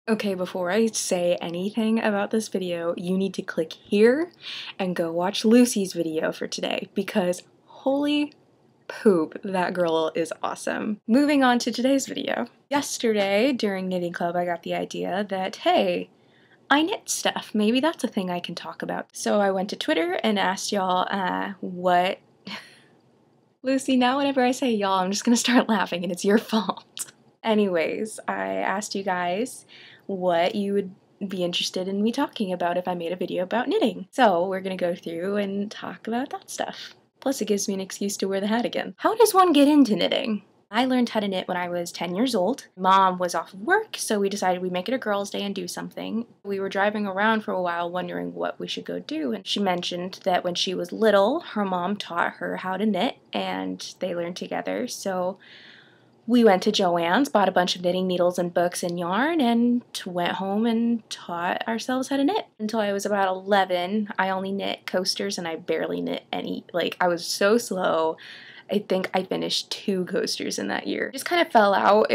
Okay, before I say anything about this video, you need to click here and go watch Lucy's video for today because holy poop, that girl is awesome. Moving on to today's video. Yesterday during knitting club, I got the idea that, hey, I knit stuff. Maybe that's a thing I can talk about. So I went to Twitter and asked y'all what... Lucy, now whenever I say y'all, I'm just gonna start laughing and it's your fault. Anyways, I asked you guys what you would be interested in me talking about if I made a video about knitting. So we're gonna go through and talk about that stuff. Plus it gives me an excuse to wear the hat again. How does one get into knitting? I learned how to knit when I was 10 years old. Mom was off of work, so we decided we'd make it a girls' day and do something. We were driving around for a while wondering what we should go do, and she mentioned that when she was little, her mom taught her how to knit, and they learned together, so we went to Joann's, bought a bunch of knitting needles and books and yarn, and went home and taught ourselves how to knit. Until I was about 11, I only knit coasters and I barely knit any. I was so slow. I think I finished 2 coasters in that year. Just kind of fell out.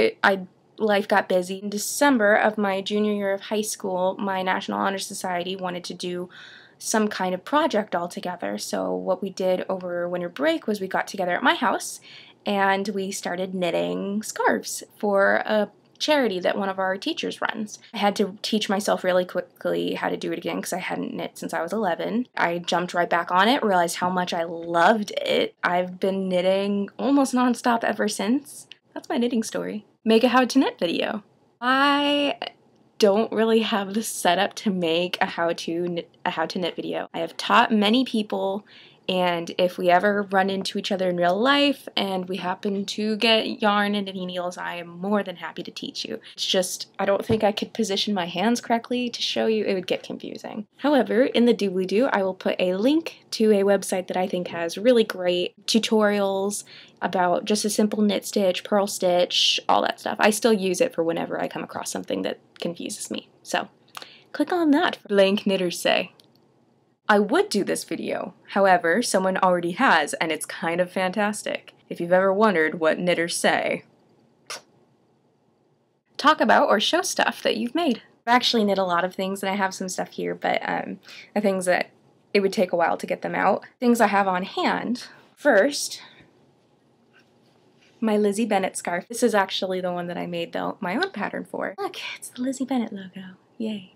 Life got busy. In December of my junior year of high school, my National Honor Society wanted to do some kind of project all together. So what we did over winter break was we got together at my house and we started knitting scarves for a charity that one of our teachers runs. I had to teach myself really quickly how to do it again because I hadn't knit since I was 11. I jumped right back on it, realized how much I loved it. I've been knitting almost nonstop ever since. That's my knitting story. Make a how to knit video. I don't really have the setup to make a how to knit video. I have taught many people, and if we ever run into each other in real life and we happen to get yarn and knitting needles, I am more than happy to teach you. It's just, I don't think I could position my hands correctly to show you. It would get confusing. However, in the doobly-doo, I will put a link to a website that I think has really great tutorials about just a simple knit stitch, purl stitch, all that stuff. I still use it for whenever I come across something that confuses me. So, click on that. Blank knitters say. I would do this video, however, someone already has, and it's kind of fantastic. If you've ever wondered what knitters say, talk about or show stuff that you've made. I've actually knit a lot of things, and I have some stuff here, but the things that it would take a while to get them out. Things I have on hand. First, my Lizzie Bennett scarf. This is actually the one that I made my own pattern for. Look, it's the Lizzie Bennett logo. Yay.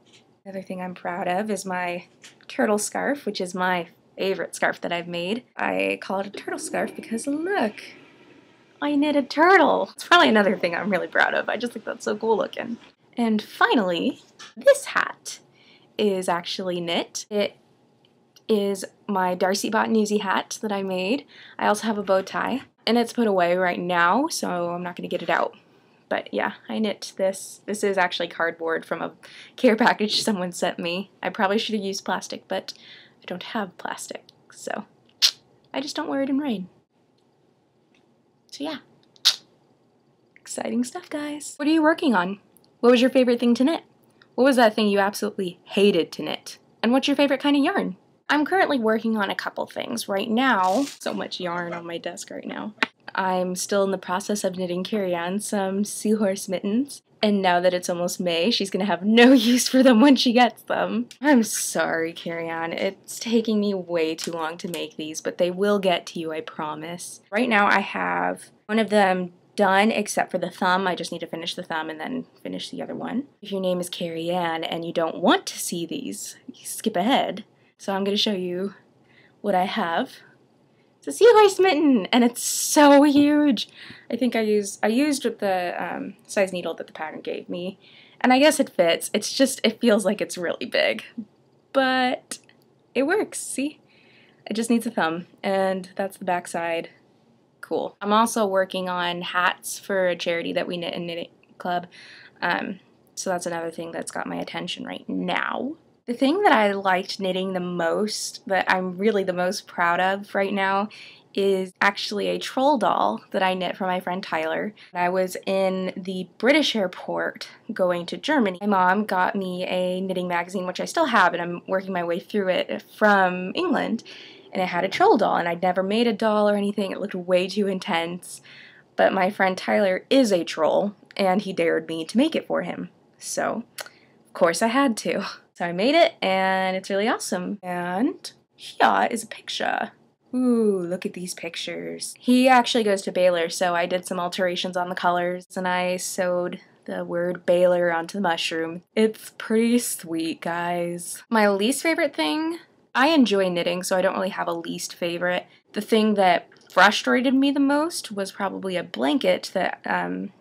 Another thing I'm proud of is my turtle scarf, which is my favorite scarf that I've made. I call it a turtle scarf because look, I knit a turtle. It's probably another thing I'm really proud of. I just think that's so cool looking. And finally, this hat is actually knit. It is my Darcy Bought Newsy hat that I made. I also have a bow tie, and it's put away right now, so I'm not going to get it out. But yeah, I knit this. This is actually cardboard from a care package someone sent me. I probably should have used plastic, but I don't have plastic, so I just don't wear it in rain. So yeah, exciting stuff, guys. What are you working on? What was your favorite thing to knit? What was that thing you absolutely hated to knit? And what's your favorite kind of yarn? I'm currently working on a couple things. Right now, so much yarn on my desk right now. I'm still in the process of knitting Carrie-Anne some seahorse mittens, and now that it's almost May, she's gonna have no use for them when she gets them. I'm sorry, Carrie-Anne. It's taking me way too long to make these, but they will get to you, I promise. Right now I have one of them done except for the thumb. I just need to finish the thumb and then finish the other one. If your name is Carrie-Anne and you don't want to see these, skip ahead. So I'm gonna show you what I have. It's a seahorse mitten, and it's so huge. I think I used the size needle that the pattern gave me, and I guess it fits. It's just, it feels like it's really big, but it works, see? It just needs a thumb, and that's the back side. Cool. I'm also working on hats for a charity that we knit in Knitting Club, so that's another thing that's got my attention right now. The thing that I liked knitting the most, that I'm really the most proud of right now, is actually a troll doll that I knit for my friend Tyler. I was in the British airport going to Germany. My mom got me a knitting magazine, which I still have, and I'm working my way through it, from England, and it had a troll doll, and I'd never made a doll or anything. It looked way too intense, but my friend Tyler is a troll, and he dared me to make it for him. So course I had to. So I made it, and it's really awesome. And here is a picture. Ooh, look at these pictures. He actually goes to Baylor, so I did some alterations on the colors, and I sewed the word Baylor onto the mushroom. It's pretty sweet, guys. My least favorite thing, I enjoy knitting, so I don't really have a least favorite. The thing that frustrated me the most was probably a blanket that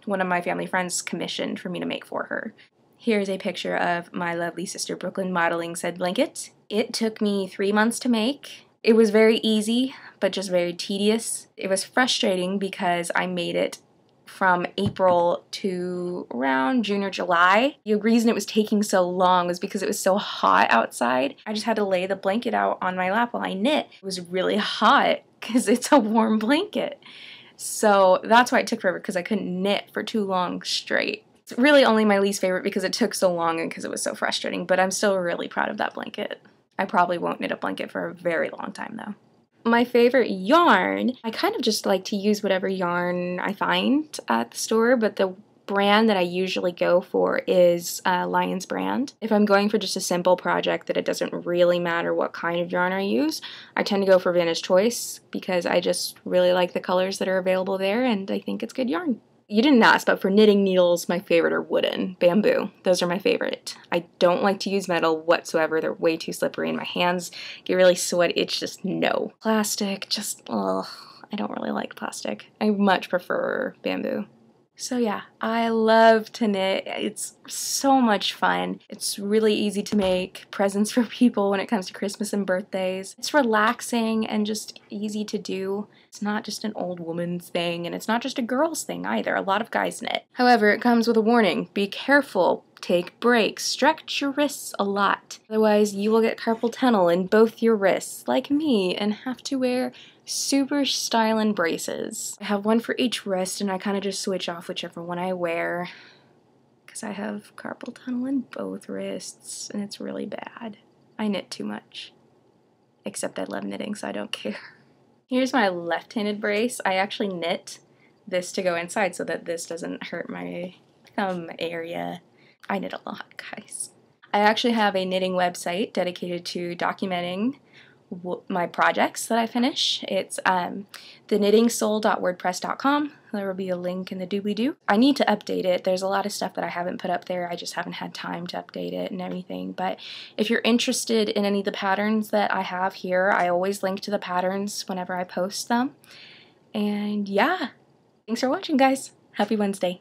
one of my family friends commissioned for me to make for her. Here's a picture of my lovely sister Brooklyn modeling said blanket. It took me 3 months to make. It was very easy, but just very tedious. It was frustrating because I made it from April to around June or July. The reason it was taking so long was because it was so hot outside. I just had to lay the blanket out on my lap while I knit. It was really hot because it's a warm blanket. So that's why it took forever, because I couldn't knit for too long straight. It's really only my least favorite because it took so long and because it was so frustrating, but I'm still really proud of that blanket. I probably won't knit a blanket for a very long time though. My favorite yarn, I kind of just like to use whatever yarn I find at the store, but the brand that I usually go for is Lion's brand. If I'm going for just a simple project that it doesn't really matter what kind of yarn I use, I tend to go for Veda's Choice because I just really like the colors that are available there and I think it's good yarn. You didn't ask, but for knitting needles, my favorite are wooden, bamboo. Those are my favorite. I don't like to use metal whatsoever. They're way too slippery and my hands get really sweaty. It's just no. Plastic, just, ugh, I don't really like plastic. I much prefer bamboo. So yeah, I love to knit. It's so much fun. It's really easy to make presents for people when it comes to Christmas and birthdays. It's relaxing and just easy to do. It's not just an old woman's thing, and it's not just a girl's thing either. A lot of guys knit. However, it comes with a warning. Be careful. Take breaks. Stretch your wrists a lot. Otherwise, you will get carpal tunnel in both your wrists, like me, and have to wear super stylin' braces. I have one for each wrist, and I kind of just switch off whichever one I wear because I have carpal tunnel in both wrists, and it's really bad. I knit too much. Except I love knitting, so I don't care. Here's my left-handed brace. I actually knit this to go inside so that this doesn't hurt my thumb area. I knit a lot, guys. I actually have a knitting website dedicated to documenting my projects that I finish. It's theknittingsoul.wordpress.com. There will be a link in the doobly-doo. I need to update it. There's a lot of stuff that I haven't put up there. I just haven't had time to update it and everything. But if you're interested in any of the patterns that I have here, I always link to the patterns whenever I post them. And yeah, thanks for watching, guys. Happy Wednesday.